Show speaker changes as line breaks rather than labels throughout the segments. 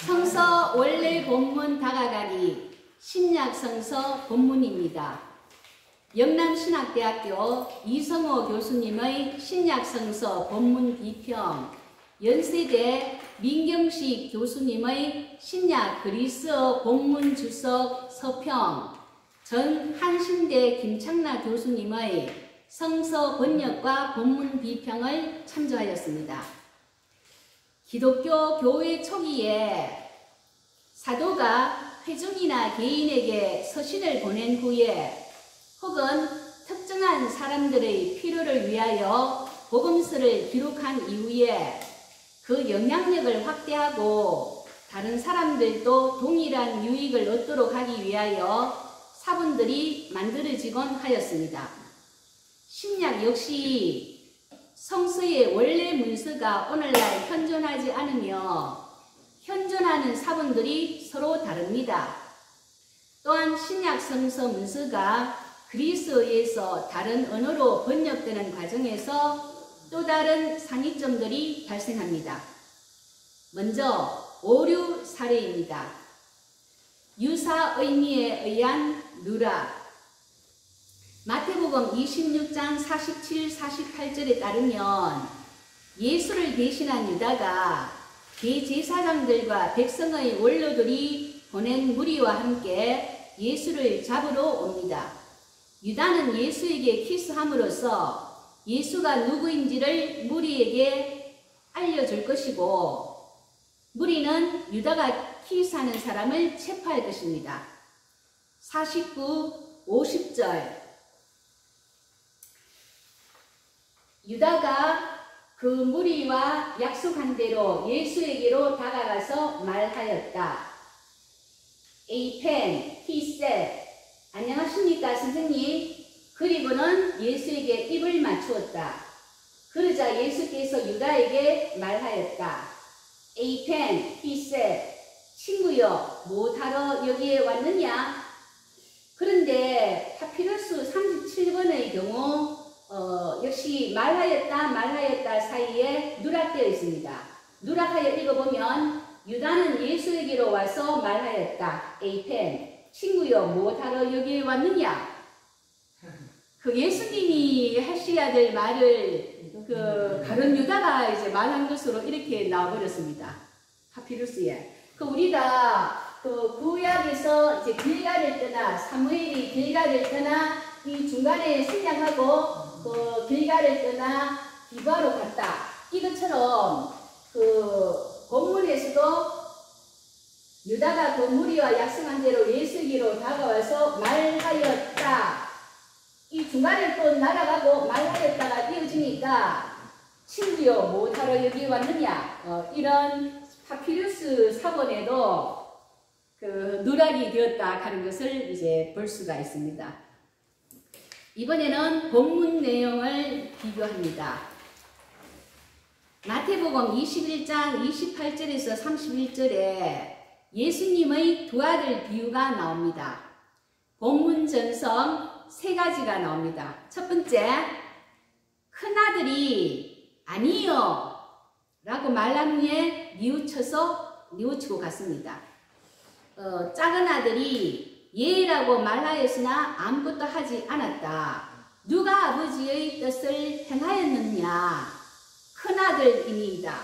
성서 원래 본문 다가가기 신약 성서 본문입니다. 영남신학대학교 이성호 교수님의 신약 성서 본문 비평, 연세대 민경식 교수님의 신약 그리스어 본문 주석 서평, 전 한신대 김창나 교수님의 성서 번역과 본문 비평을 참조하였습니다. 기독교 교회 초기에 사도가 회중이나 개인에게 서신을 보낸 후에 혹은 특정한 사람들의 필요를 위하여 복음서를 기록한 이후에 그 영향력을 확대하고 다른 사람들도 동일한 유익을 얻도록 하기 위하여 사본들이 만들어지곤 하였습니다. 신약 역시 성서의 원래 문서가 오늘날 현존하지 않으며 현존하는 사본들이 서로 다릅니다. 또한 신약 성서 문서가 그리스어에서 다른 언어로 번역되는 과정에서 또 다른 상이점들이 발생합니다. 먼저 오류 사례입니다. 유사 의미에 의한 누락. 마태복음 26장 47, 48절에 따르면 예수를 대신한 유다가 대제사장들과 백성의 원로들이 보낸 무리와 함께 예수를 잡으러 옵니다. 유다는 예수에게 키스함으로써 예수가 누구인지를 무리에게 알려줄 것이고 무리는 유다가 키스하는 사람을 체포할 것입니다. 49, 50절 유다가 그 무리와 약속한 대로 예수에게로 다가가서 말하였다. Apen, he said, 안녕하십니까 선생님. 그리고는 예수에게 입을 맞추었다. 그러자 예수께서 유다에게 말하였다. Apen, he said, 친구여, 무엇하러 여기에 왔느냐? 그런데 파피루스 37번의 경우 역시 말하였다 사이에 누락되어 있습니다. 누락하여 읽어보면 유다는 예수에게로 와서 말하였다. 에이펜, 친구여 무엇하러 여기에 왔느냐? 그 예수님이 하셔야 될 말을 그 다른 유다가 이제 말한 것으로 이렇게 나와버렸습니다. 파피루스에. 그 우리가 그 구약에서 이제 길가를 떠나 사무엘이 길가를 떠나 이 중간에 신약하고 그 길가를 떠나 기바로 갔다. 이것처럼 그 본문에서도 유다가 그 무리와 약속한 대로 예수에게로 다가와서 말하였다. 이 중간에 또 날아가고 말하였다가 이어지니까 친구여 무엇하러 여기 왔느냐? 이런 파피루스 사본에도 그 누락이 되었다 하는 것을 이제 볼 수가 있습니다. 이번에는 본문 내용을 비교합니다. 마태복음 21장 28절에서 31절에 예수님의 두 아들 비유가 나옵니다. 본문 전성 세 가지가 나옵니다. 첫 번째, 큰아들이 아니요 라고 말한 후에 뉘우치고 갔습니다. 작은 아들이 예라고 말하였으나 아무것도 하지 않았다. 누가 아버지의 뜻을 행하였느냐? 큰아들이니이다.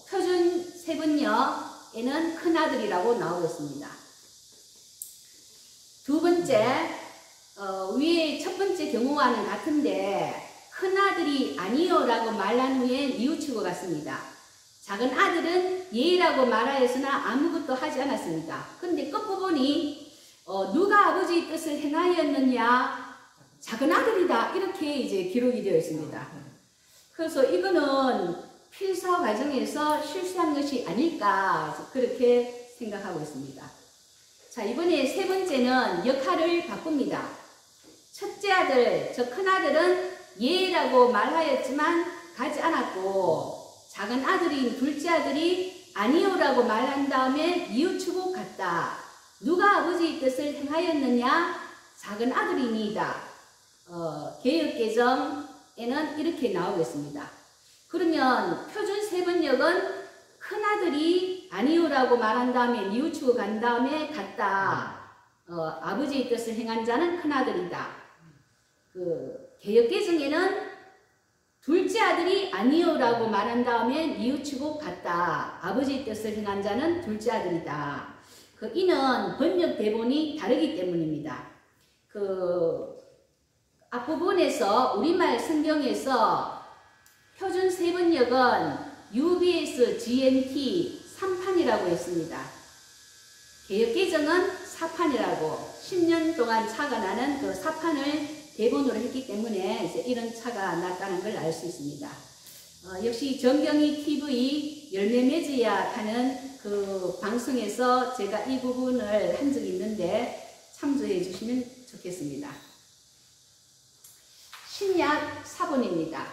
표준 세번역에는 큰아들이라고 나오고 있습니다. 두 번째, 위에 첫 번째 경우와는 같은데 큰아들이 아니요 라고 말한 후에 뉘우치고 갔습니다. 작은 아들은 예라고 말하였으나 아무것도 하지 않았습니다. 그런데 끝부분이 누가 아버지의 뜻을 행하였느냐? 작은 아들이다. 이렇게 이제 기록이 되어 있습니다. 그래서 이거는 필사 과정에서 실수한 것이 아닐까 그렇게 생각하고 있습니다. 자, 이번에 세 번째는 역할을 바꿉니다. 첫째 아들, 저 큰아들은 예라고 말하였지만 가지 않았고 작은 아들인 둘째 아들이 아니요라고 말한 다음에 뉘우치고 갔다. 누가 아버지의 뜻을 행하였느냐? 작은 아들이니이다. 개역개정에는 이렇게 나오고 있습니다. 그러면 표준 세번역은 큰아들이 아니요 아니요라고 말한 다음에 뉘우치고 간 다음에 갔다. 아버지의 뜻을 행한 자는 큰아들이다. 그 개역개정에는 둘째 아들이 아니요라고 말한 다음에 뉘우치고 갔다. 아버지의 뜻을 행한 자는 둘째 아들이다. 그 이는 번역 대본이 다르기 때문입니다. 그 앞부분에서 우리말 성경에서 표준 세번역은 UBS GMT 3판이라고 했습니다. 개역개정은 4판이라고 10년 동안 차가 나는 그 4판을 대본으로 했기 때문에 이제 이런 차가 났다는 걸 알 수 있습니다. 역시 정경희 TV 열매 맺어야 하는 그 방송에서 제가 이 부분을 한 적이 있는데 참조해 주시면 좋겠습니다. 신약 사본입니다.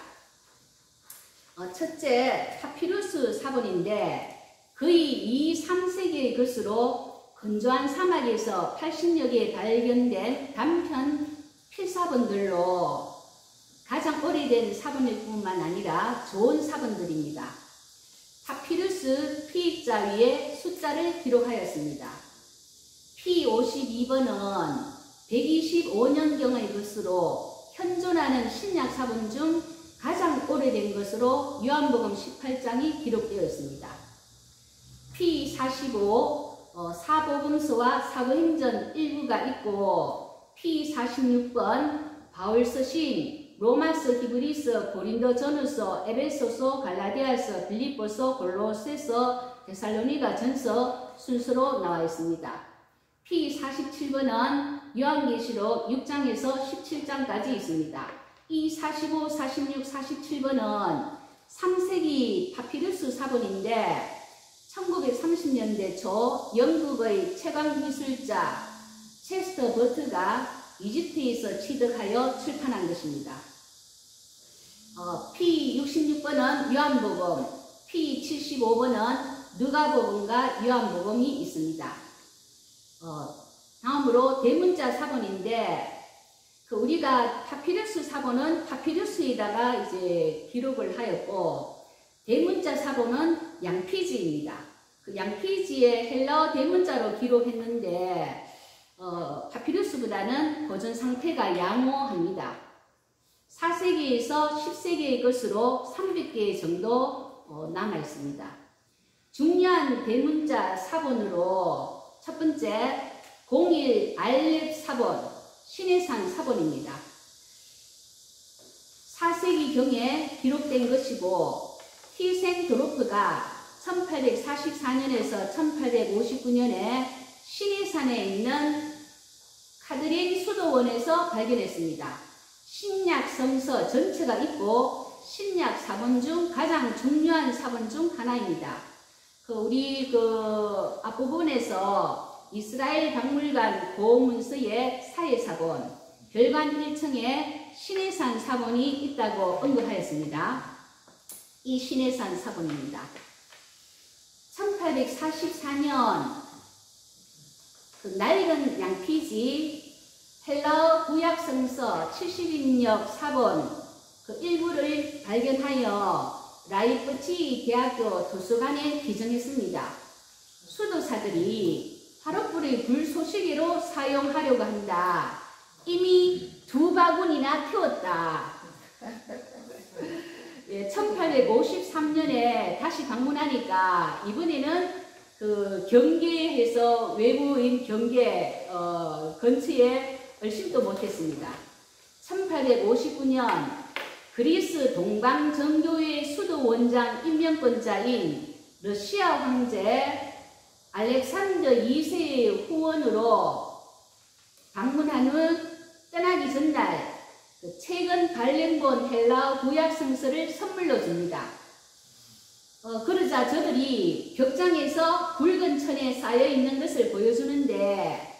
첫째 파피루스 사본인데 거의 2, 3세기의 것으로 건조한 사막에서 80여 개 발견된 단편 필사본들로 가장 오래된 사본일 뿐만 아니라 좋은 사본들입니다. 파피루스 피입자 위에 숫자를 기록하였습니다. P52번은 125년경의 것으로 현존하는 신약 사본 중 가장 오래된 것으로 요한복음 18장이 기록되어 있습니다. P45 사복음서와 사도행전 일부가 있고 P46번 바울서신 로마서, 히브리서, 고린도 전후서, 에베소서, 갈라디아서, 빌립보서, 골로새서, 데살로니가 전서 순서로 나와 있습니다. P47번은 요한계시록 6장에서 17장까지 있습니다. 이 45, 46, 47번은 3세기 파피루스 사본인데 1930년대 초 영국의 채광기술자 체스터 버트가 이집트에서 취득하여 출판한 것입니다. P66번은 요한복음, P75번은 누가복음과 요한복음이 있습니다. 다음으로 대문자 사본인데 우리가 파피루스 사본은 파피루스에다가 이제 기록을 하였고 대문자 사본은 양피지입니다. 그 양피지의 헬라어 대문자로 기록했는데 파피루스보다는 보존 상태가 양호합니다. 4세기에서 10세기의 것으로 300개 정도 남아 있습니다. 중요한 대문자 사본으로 첫 번째 01 알렙 사본, 신해산 사본입니다. 4세기경에 기록된 것이고 티센도르프가 1844년에서 1859년에 신해산에 있는 카드린 수도원에서 발견했습니다. 신약 성서 전체가 있고 신약 사본 중 가장 중요한 사본 중 하나입니다. 우리 앞부분에서 이스라엘 박물관 고문서의 사회사본, 별관 1층에 신해산 사본이 있다고 언급하였습니다. 이 신해산 사본입니다. 1844년 낡은 양피지 헬라어 구약성서 70인역 사본 일부를 발견하여 라이프치히 대학교 도서관에 기증했습니다. 수도사들이 화롯불의 불쏘시개로 사용하려고 한다. 이미 2바구니나 태웠다. 1853년에 다시 방문하니까 이번에는 경계에서 외부인 경계 근처에 얼씬도 못했습니다. 1859년 그리스 동방정교회 수도 원장 임명권자인 러시아 황제 알렉산더 2세의 후원으로 방문한 후 떠나기 전날 최근 발행본 헬라어 구약성서를 선물로 줍니다. 그러자 저들이 벽장에서 붉은 천에 쌓여있는 것을 보여주는데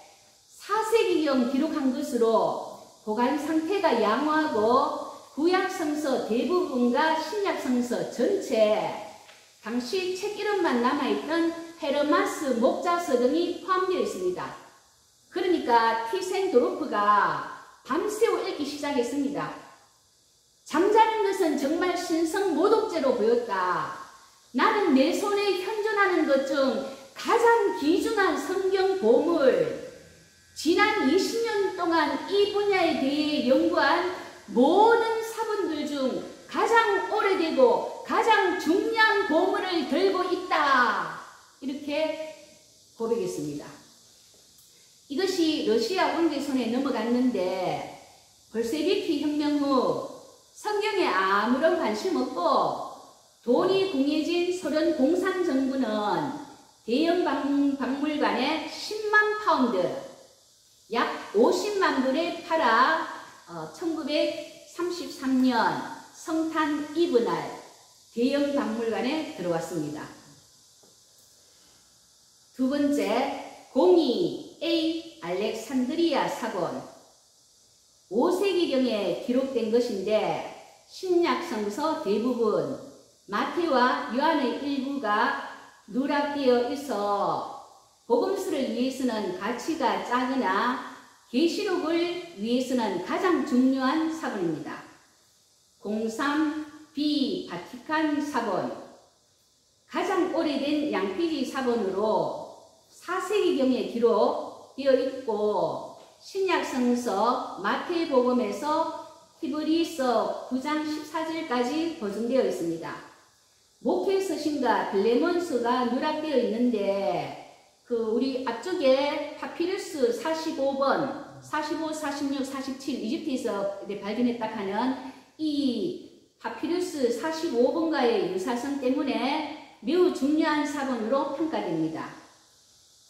4세기경 기록한 것으로 보관 상태가 양호하고 구약성서 대부분과 신약성서 전체, 당시 책기름만 남아있던 헤르마스 목자서 등이 포함되어 있습니다. 그러니까 티센도르프가 밤새워 읽기 시작했습니다. 잠자는 것은 정말 신성 모독죄로 보였다. 나는 내 손에 현존하는 것 중 가장 귀중한 성경 보물, 지난 20년 동안 이 분야에 대해 연구한 모든 사본들 중 가장 오래되고 가장 중요한 보물을 들고 있다. 이렇게 고백했습니다. 이것이 러시아 황제 손에 넘어갔는데 볼셰비키 혁명 후 성경에 아무런 관심 없고 돈이 궁해진 소련 공산정부는 대형 박물관에 10만 파운드, 약 50만 불에 팔아 1933년 성탄 이브날 대형 박물관에 들어왔습니다. 두 번째, 02A 알렉산드리아 사본. 5세기경에 기록된 것인데 신약성서 대부분, 마태와 요한의 일부가 누락되어 있어 복음서를 위해서는 가치가 작으나 계시록을 위해서는 가장 중요한 사본입니다. 03B 바티칸 사본. 가장 오래된 양피지 사본으로 4세기경에 기록되어 있고 신약성서 마태복음에서 히브리서 9장 14절까지 보존되어 있습니다. 목회서신과 빌레몬서가 누락되어 있는데 우리 앞쪽에 파피루스 45번, 45, 46, 47 이집트에서 발견했다 하는 이 파피루스 45번과의 유사성 때문에 매우 중요한 사본으로 평가됩니다.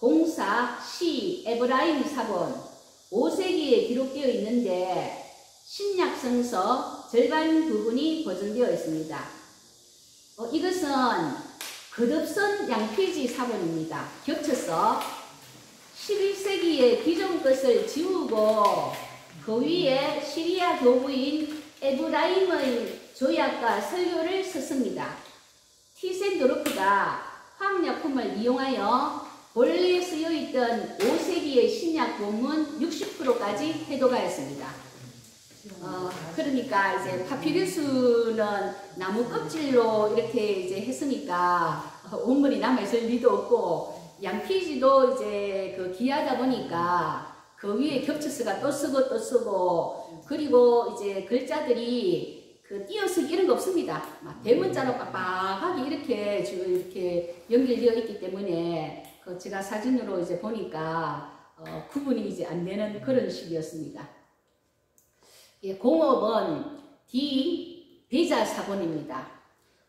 04C 에브라임 사본. 5세기에 기록되어 있는데 신약성서 절반 부분이 보존되어 있습니다. 이것은 거듭선 양피지 사본입니다. 겹쳐서 11세기에 기존 것을 지우고 그 위에 시리아 교부인 에브라임의 조약과 설교를 썼습니다. 티센도르프가 화학약품을 이용하여 본래 쓰여있던 5세기의 신약 본문 60%까지 해독하였습니다. 그러니까 이제 파피루스는 나무 껍질로 이렇게 이제 했으니까 원물이 남아있을 리도 없고, 양피지도 이제 귀하다 보니까 그 위에 겹쳐서가 또 쓰고 그리고 이제 글자들이 띄어쓰기 이런 거 없습니다. 막 대문자로 빡빡하게 이렇게 연결되어 있기 때문에 제가 사진으로 이제 보니까 구분이 이제 안 되는 그런 식이었습니다. 05번 D 베자 사본입니다.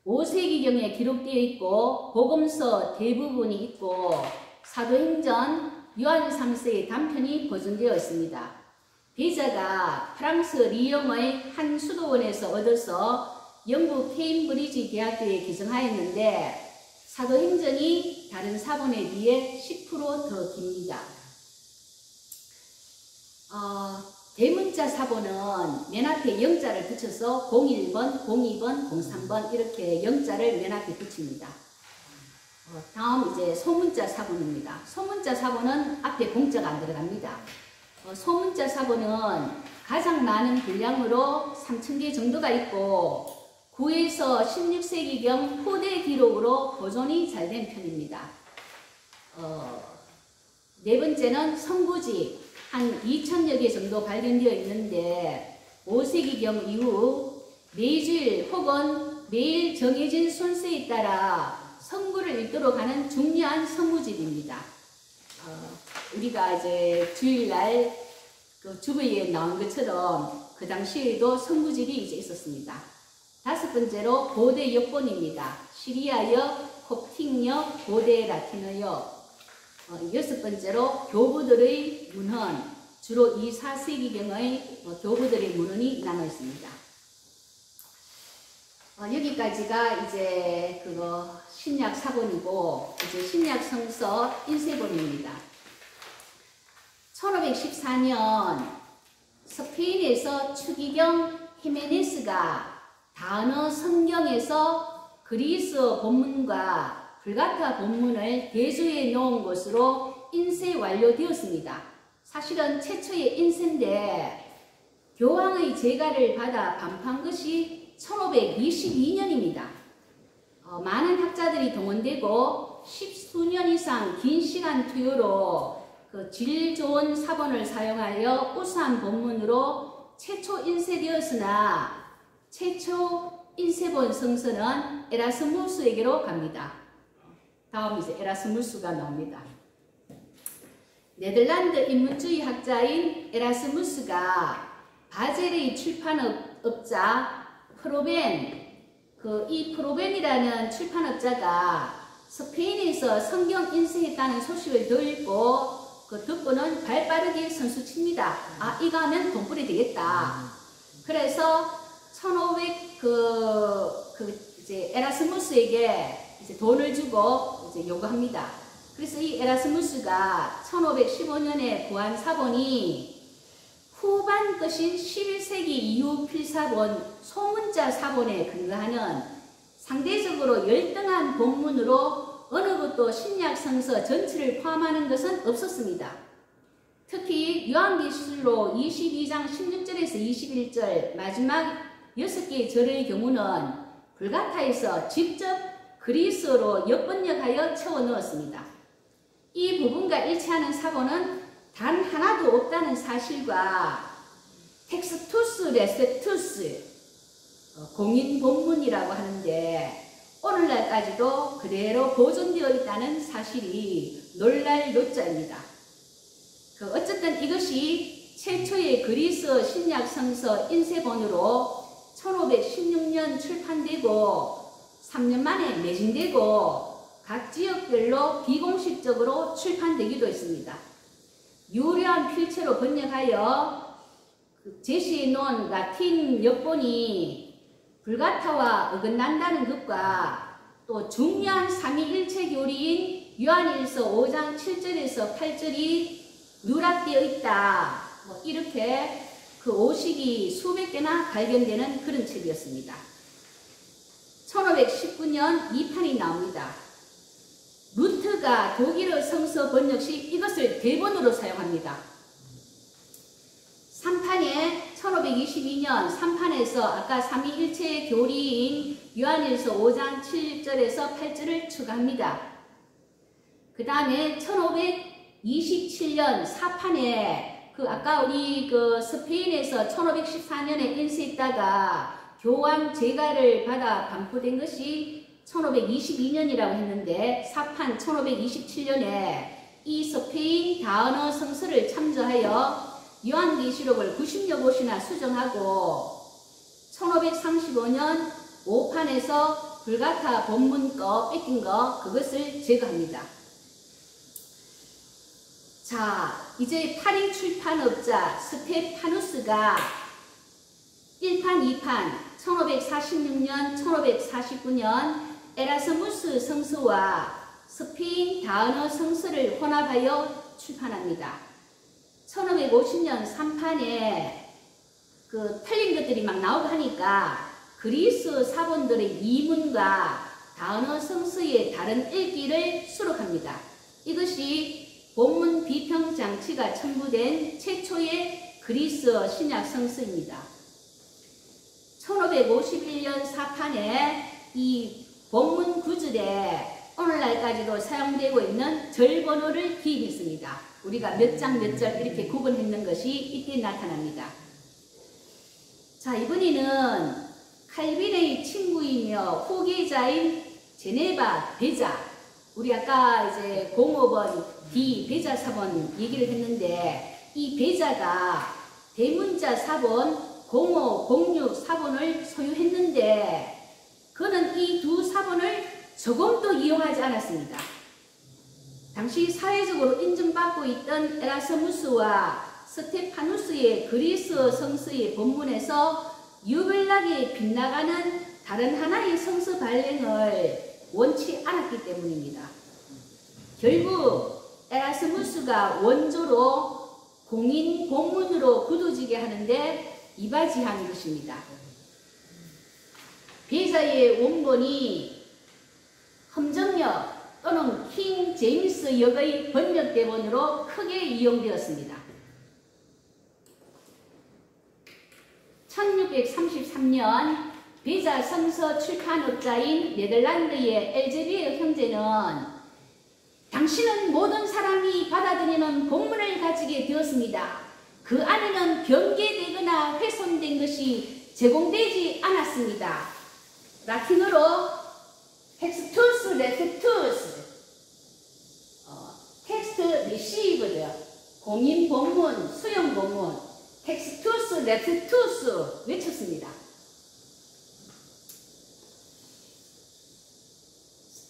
5세기경에 기록되어 있고 복음서 대부분이 있고 사도행전 요한 3세의 단편이 보존되어 있습니다. 베자가 프랑스 리옹의 한 수도원에서 얻어서 영국 케임브리지 대학교에 개정하였는데 사도행전이 다른 사본에 비해 10% 더 깁니다. 대문자 사본은 맨 앞에 영자를 붙여서 01번, 02번, 03번 이렇게 영자를 맨 앞에 붙입니다. 다음 이제 소문자 사본입니다. 소문자 사본은 앞에 공자가 안 들어갑니다. 소문자 사본은 가장 많은 분량으로 3000개 정도가 있고 9에서 16세기경 후대 기록으로 보존이 잘 된 편입니다. 네 번째는 성구지. 한 2000여 개 정도 발견되어 있는데 5세기경 이후 매주일 혹은 매일 정해진 순서에 따라 성구를 읽도록 하는 중요한 성구집입니다. 우리가 이제 주일날 주부에 나온 것처럼 그 당시에도 성구집이 이제 있었습니다. 다섯 번째로 고대 역본입니다. 시리아역, 콥틱역, 고대 라틴어역. 여섯 번째로 교부들의 문헌, 주로 2, 4세기경의 교부들의 문헌이 남아 있습니다. 여기까지가 이제 신약 사본이고 이제 신약 성서 인쇄본입니다. 1514년 스페인에서 추기경 히메네스가 단어 성경에서 그리스어 본문과 불가타 본문을 대조해 놓은 것으로 인쇄 완료되었습니다. 사실은 최초의 인쇄인데 교황의 제가를 받아 반포한 것이 1522년입니다. 많은 학자들이 동원되고 10수년 이상 긴 시간 투여로 그 질 좋은 사본을 사용하여 우수한 본문으로 최초 인쇄되었으나 최초 인쇄본 성서는 에라스무스에게로 갑니다. 다음 이제 에라스무스가 나옵니다. 네덜란드 인문주의 학자인 에라스무스가 바젤의 출판업자 이 프로벤이라는 출판업자가 스페인에서 성경 인쇄했다는 소식을 듣고는 발빠르게 선수칩니다. 아, 이거 하면 돈벌이 되겠다. 그래서 1500 이제 에라스무스에게 이제 돈을 주고 이제 요구합니다. 그래서 이 에라스무스가 1515년에 구한 사본이 후반 것인 11세기 이후 필사본 소문자 사본에 근거하는 상대적으로 열등한 본문으로 어느 것도 신약 성서 전체를 포함하는 것은 없었습니다. 특히 요한계시록 22장 16절에서 21절 마지막 6개의 절의 경우는 불가타에서 직접 그리스어로 역번역하여 채워 넣었습니다. 이 부분과 일치하는 사본은 단 하나도 없다는 사실과 텍스투스 레셉투스 공인 본문이라고 하는데 오늘날까지도 그대로 보존되어 있다는 사실이 놀랄 요자입니다. 어쨌든 이것이 최초의 그리스어 신약 성서 인쇄본으로 1516년 출판되고 3년 만에 매진되고 각 지역별로 비공식적으로 출판되기도 했습니다. 유려한 필체로 번역하여 제시해 놓은 라틴 역본이 불가타와 어긋난다는 것과 또 중요한 삼위일체 교리인 요한일서 5장 7절에서 8절이 누락되어 있다. 이렇게 그 오식이 수백 개나 발견되는 그런 책이었습니다. 1519년 2판이 나옵니다. 루트가 독일어 성서 번역 시 이것을 대본으로 사용합니다. 3판에 1522년 3판에서 아까 삼위일체의 교리인 요한일서 5장 7절에서 8절을 추가합니다. 그 다음에 1527년 4판에 아까 우리 스페인에서 1514년에 인쇄했다가 교황 제가를 받아 반포된 것이 1522년이라고 했는데 4판 1527년에 이 스페인 다언어 성서를 참조하여 요한계시록을 90여 곳이나 수정하고 1535년 5판에서 불가타 본문 거 뺏긴 거 그것을 제거합니다. 자, 이제 파리 출판업자 스테파누스가 1판, 2판 1546년, 1549년 에라스무스 성서와 스페인 다언어 성서를 혼합하여 출판합니다. 1550년 3판에 틀린 것들이 막 나오고 하니까 그리스 사본들의 이문과 다언어 성서의 다른 읽기를 수록합니다. 이것이 본문 비평 장치가 첨부된 최초의 그리스어 신약 성서입니다. 1551년 4판에 이 본문 구절에 오늘날까지도 사용되고 있는 절번호를 기입했습니다. 우리가 몇 장 몇 절 이렇게 구분했는 것이 이때 나타납니다. 자, 이번에는 칼빈의 친구이며 후계자인 제네바 베자, 우리 아까 이제 05번 D 베자 사본 얘기를 했는데 이 베자가 대문자 사본 05, 06 사본을 소유했는데 그는 이 두 사본을 조금도 이용하지 않았습니다. 당시 사회적으로 인정받고 있던 에라스무스와 스테파누스의 그리스어 성서의 본문에서 유별나게 빗나가는 다른 하나의 성서 발행을 원치 않았기 때문입니다. 결국 에라스무스가 원조로 공인 본문으로 굳어지게 하는데 이바지한 것입니다. 베자의 원본이 험정역 또는 킹 제임스 역의 번역 대본으로 크게 이용되었습니다. 1633년 베자 성서 출판업자인 네덜란드의 엘제비에 형제는 당신은 모든 사람이 받아들이는 본문을 가지게 되었습니다. 그 안에는 변개되거나 훼손된 것이 제공되지 않았습니다. 라틴어로 텍스투스 레셉투스, 텍스트 리시브드, 공인 본문, 수용 본문, 텍스투스 레셉투스 외쳤습니다.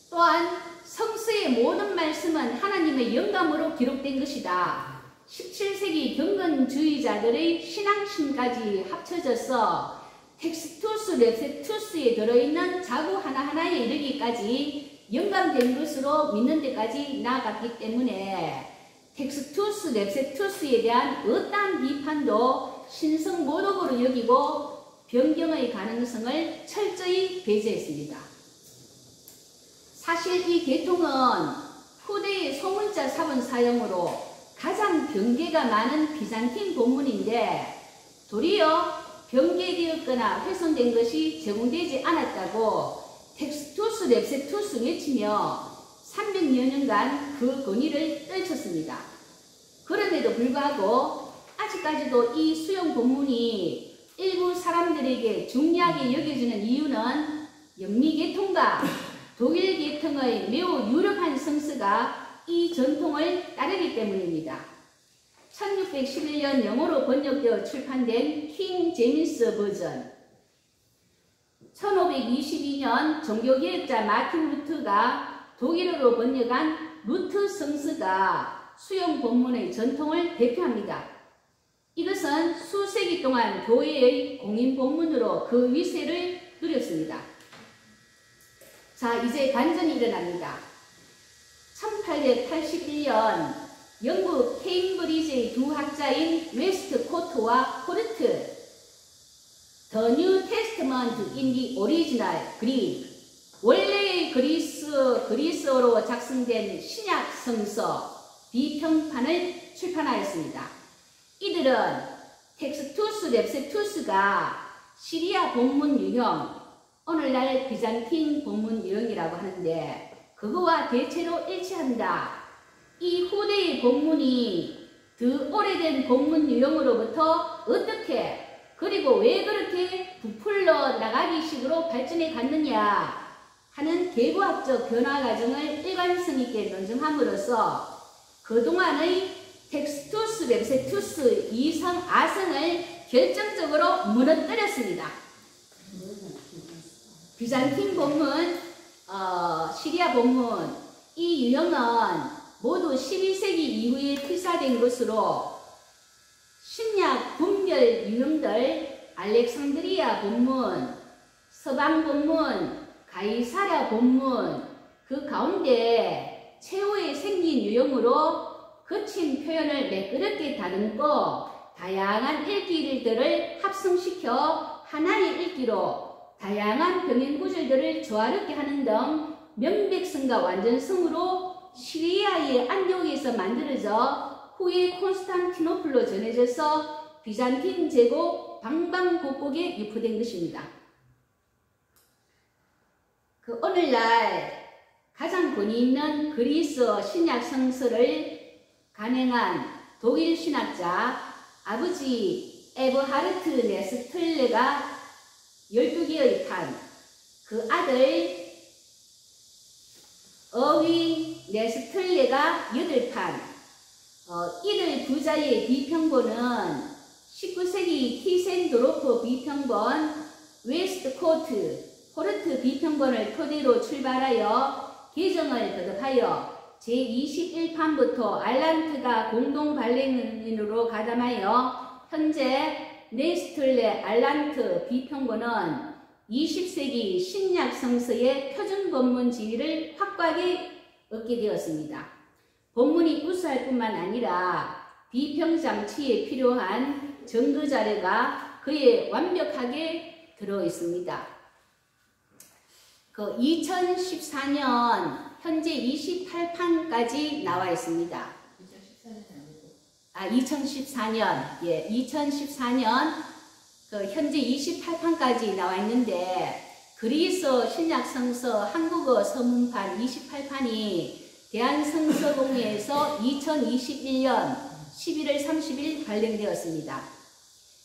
또한 성서의 모든 말씀은 하나님의 영감으로 기록된 것이다. 17세기 경건주의자들의 신앙심까지 합쳐져서 텍스투스 레셉투스에 들어있는 자구 하나하나에 이르기까지 영감된 것으로 믿는 데까지 나아갔기 때문에 텍스투스 레셉투스에 대한 어떠한 비판도 신성모독으로 여기고 변경의 가능성을 철저히 배제했습니다. 사실 이 계통은 후대의 소문자 사본 사용으로 가장 변개가 많은 비잔틴 본문인데 도리어 변개되었거나 훼손된 것이 제공되지 않았다고 텍스투스 레셉투스 외치며 300여 년간 그 권위를 떨쳤습니다. 그럼에도 불구하고 아직까지도 이 수용 본문이 일부 사람들에게 중요하게 여겨지는 이유는 영미계통과 독일 계통의 매우 유력한 성서가 이 전통을 따르기 때문입니다. 1611년 영어로 번역되어 출판된 킹 제임스 버전, 1522년 종교개혁자 마틴 루트가 독일어로 번역한 루트 성서가 수용 본문의 전통을 대표합니다. 이것은 수세기 동안 교회의 공인 본문으로 그 위세를 누렸습니다. 자, 이제 반전이 일어납니다. 1881년 영국 케임브리지의 두 학자인 웨스트코트와 코르트, The New Testament in the Original Greek, 원래의 그리스어로 작성된 신약 성서 비평판을 출판하였습니다. 이들은 텍스투스 렙세투스가 시리아 본문 유형, 오늘날 비잔틴 본문 유형이라고 하는데 그거와 대체로 일치한다. 이 후대의 본문이 더 오래된 본문 유형으로부터 어떻게 그리고 왜 그렇게 부풀러 나가기 식으로 발전해 갔느냐 하는 계보학적 변화 과정을 일관성 있게 논증함으로써 그동안의 텍스투스 렙세투스 이성 아성을 결정적으로 무너뜨렸습니다. 비잔틴 본문, 시리아 본문, 이 유형은 모두 12세기 이후에 필사된 것으로 신약 분별 유형들 알렉산드리아 본문, 서방 본문, 가이사랴 본문 그 가운데 최후에 생긴 유형으로 거친 표현을 매끄럽게 다듬고 다양한 읽기들을 합성시켜 하나의 읽기로 다양한 병행 구절들을 조화롭게 하는 등 명백성과 완전성으로 시리아의 안디옥에서 만들어져 후에 콘스탄티노플로 전해져서 비잔틴 제국 방방곡곡에 유포된 것입니다. 그 오늘날 가장 권위 있는 그리스어 신약 성서를 간행한 독일 신학자 아버지 에버하르트 네스틀레가 12개의 판, 그 아들 어윈 네스틀레가 8판, 이들 부자의 비평본은 19세기 티센도로프 비평본, 웨스트코트, 포르트 비평본을 토대로 출발하여 개정을 거듭하여 제21판부터 알란트가 공동 발행인으로 가담하여 현재 네스틀레 알란트 비평본은 20세기 신약 성서의 표준 본문 지위를 확고하게 얻게 되었습니다. 본문이 우수할 뿐만 아니라 비평 장치에 필요한 증거 자료가 그에 완벽하게 들어 있습니다. 2014년 현재 28판까지 나와 있습니다. 2014년, 예, 2014년 현재 28판까지 나와 있는데 그리스어 신약 성서 한국어 서문판 28판이 대한성서공회에서 2021년 11월 30일 발령되었습니다.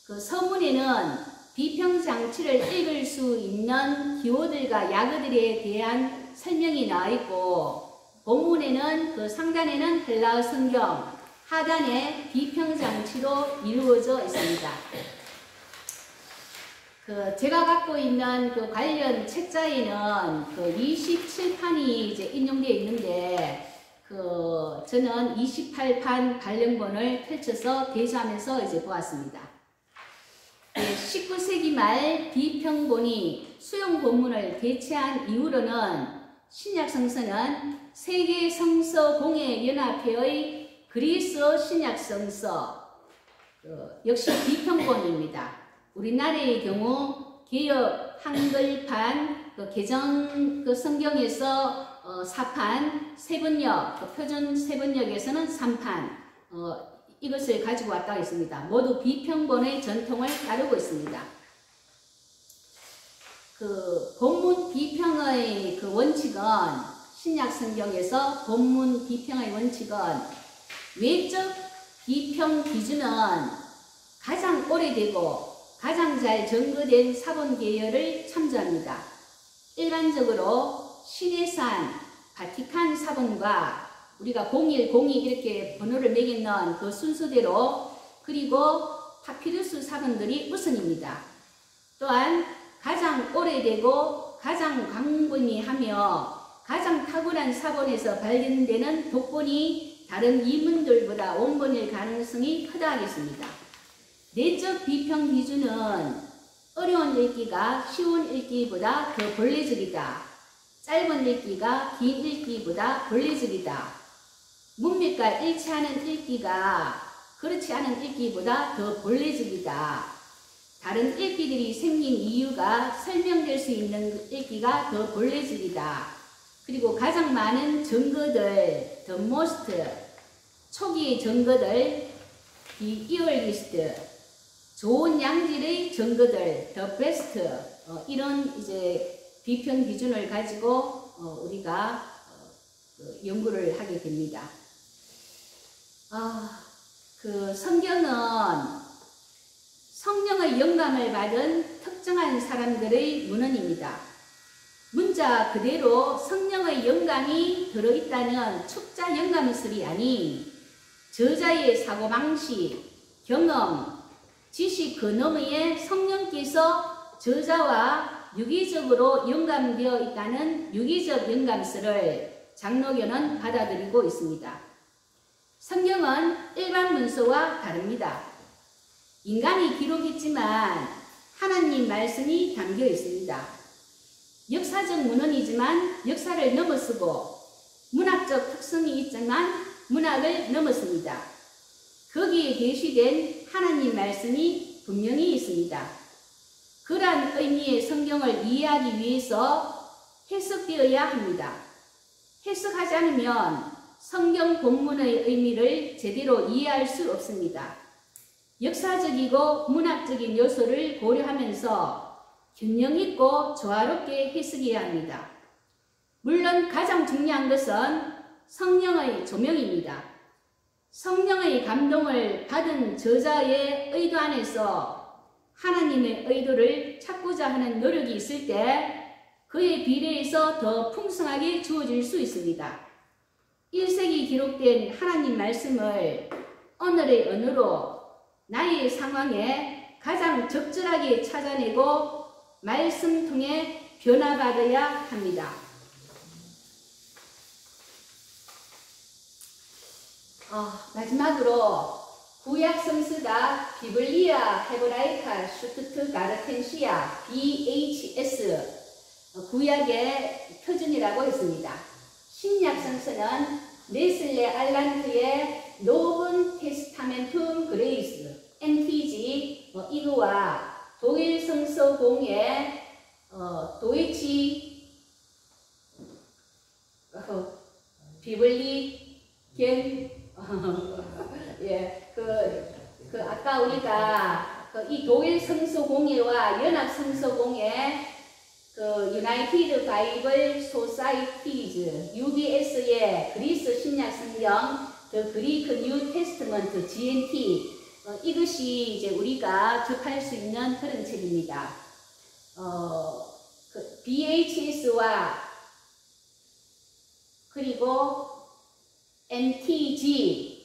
그 서문에는 비평장치를 읽을 수 있는 기호들과 약어들에 대한 설명이 나와 있고, 본문에는 그 상단에는 헬라어 성경, 하단에 비평장치로 이루어져 있습니다. 그 제가 갖고 있는 그 관련 책자에는 그 27판이 이제 인용되어 있는데, 그 저는 28판 발령본을 펼쳐서 대조하면서 이제 보았습니다. 19세기 말 비평본이 수용 본문을 대체한 이후로는 신약 성서는 세계 성서 공회 연합회의 그리스어 신약 성서 역시 비평본입니다. 우리나라의 경우 개역 한글판 개정 성경에서 4판, 세번역 표준 세번역에서는 3판 이것을 가지고 왔다고 했습니다. 모두 비평본의 전통을 따르고 있습니다. 그 본문 비평의 그 원칙은, 신약 성경에서 본문 비평의 원칙은, 외적 비평 기준은 가장 오래되고 가장 잘 전거된 사본 계열을 참조합니다. 일반적으로 시내산, 바티칸 사본과 우리가 0102 이렇게 번호를 매겨놓은 그 순서대로, 그리고 파피루스 사본들이 우선입니다. 또한 가장 오래되고 가장 광범위하며 가장 탁월한 사본에서 발견되는 독본이 다른 이문들보다 원본일 가능성이 크다 하겠습니다. 내적 비평 기준은 어려운 읽기가 쉬운 읽기보다 더 본래적이다. 짧은 읽기가 긴 읽기보다 본래적이다. 문맥과 일치하는 읽기가 그렇지 않은 읽기보다 더 본래적이다. 다른 읽기들이 생긴 이유가 설명될 수 있는 읽기가 더 본래적이다. 그리고 가장 많은 증거들, the most, 초기의 증거들, the earliest, 좋은 양질의 증거들, the best, 이런 이제 비평 기준을 가지고 우리가 연구를 하게 됩니다. 그 성경은 성령의 영감을 받은 특정한 사람들의 문헌입니다. 문자 그대로 성령의 영감이 들어있다는 축자 영감술이 아닌 저자의 사고방식, 경험, 지식 그 너머에 성령께서 저자와 유기적으로 영감되어 있다는 유기적 영감술을 장로교는 받아들이고 있습니다. 성경은 일반 문서와 다릅니다. 인간이 기록했지만 하나님 말씀이 담겨 있습니다. 역사적 문헌이지만 역사를 넘어서고 문학적 특성이 있지만 문학을 넘었습니다. 거기에 계시된 하나님 말씀이 분명히 있습니다. 그러한 의미의 성경을 이해하기 위해서 해석되어야 합니다. 해석하지 않으면 성경 본문의 의미를 제대로 이해할 수 없습니다. 역사적이고 문학적인 요소를 고려하면서 균형 있고 조화롭게 해석해야 합니다. 물론 가장 중요한 것은 성령의 조명입니다. 성령의 감동을 받은 저자의 의도 안에서 하나님의 의도를 찾고자 하는 노력이 있을 때 그에 비례해서 더 풍성하게 주어질 수 있습니다. 1세기 기록된 하나님 말씀을 오늘의 언어로 나의 상황에 가장 적절하게 찾아내고 말씀 통해 변화받아야 합니다. 마지막으로 구약 성서다 비블리아 헤브라이카 슈투트 가르텐시아 BHS 구약의 표준이라고 했습니다. 신약 성서는 네슬레 알란트의 노븐 테스타멘툼 그레이스 NTG 이거와 독일 성서 공의 도이치 비블리 겐 아까 우리가 이 독일 성서 공회와 연합 성서 공회 그 United Bible Societies UBS의 그리스 신약 성경 The Greek New Testament GNT 이것이 이제 우리가 접할 수 있는 그런 책입니다. 그 BHS와 그리고 MTG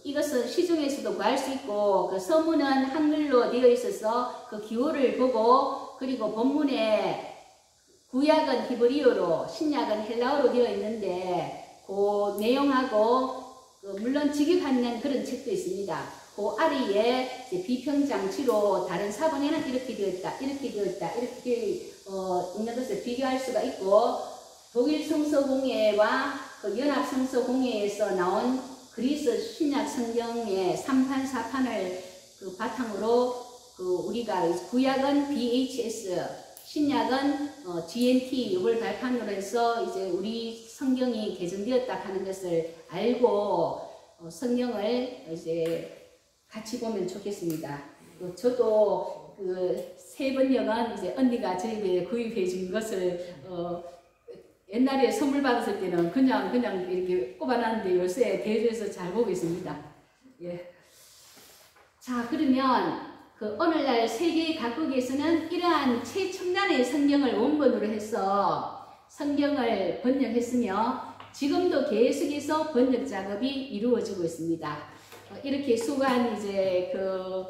이것은 시중에서도 구할 수 있고 그 서문은 한글로 되어 있어서 그 기호를 보고 그리고 본문에 구약은 히브리어로 신약은 헬라어로 되어 있는데 그 내용하고 물론 직역하는 그런 책도 있습니다. 그 아래에 비평장치로 다른 사본에는 이렇게 되었다, 이렇게 되었다, 이렇게 있는 것을 비교할 수가 있고 독일 성서공예와 그 연합 성서공예에서 나온 그리스 신약 성경의 3판 4판을 그 바탕으로 그 우리가 구약은 BHS, 신약은 GNT 이걸 발판으로 해서 이제 우리 성경이 개정되었다 하는 것을 알고 성경을 이제 같이 보면 좋겠습니다. 저도 그 새 번역은 이제 언니가 저에게 구입해 준 것을 옛날에 선물 받았을 때는 그냥 이렇게 꼽아놨는데 요새 대조해서 잘 보고 있습니다. 예. 자, 그러면 그 오늘날 세계 각국에서는 이러한 최첨단의 성경을 원본으로 해서 성경을 번역했으며 지금도 계속해서 번역 작업이 이루어지고 있습니다. 이렇게 수고한 이제 그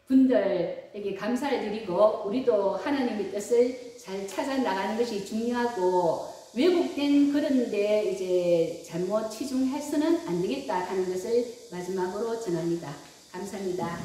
분들에게 감사를 드리고 우리도 하나님의 뜻을 잘 찾아 나가는 것이 중요하고 왜곡된 그런데 이제 잘못 치중해서는 안 되겠다 하는 것을 마지막으로 전합니다. 감사합니다.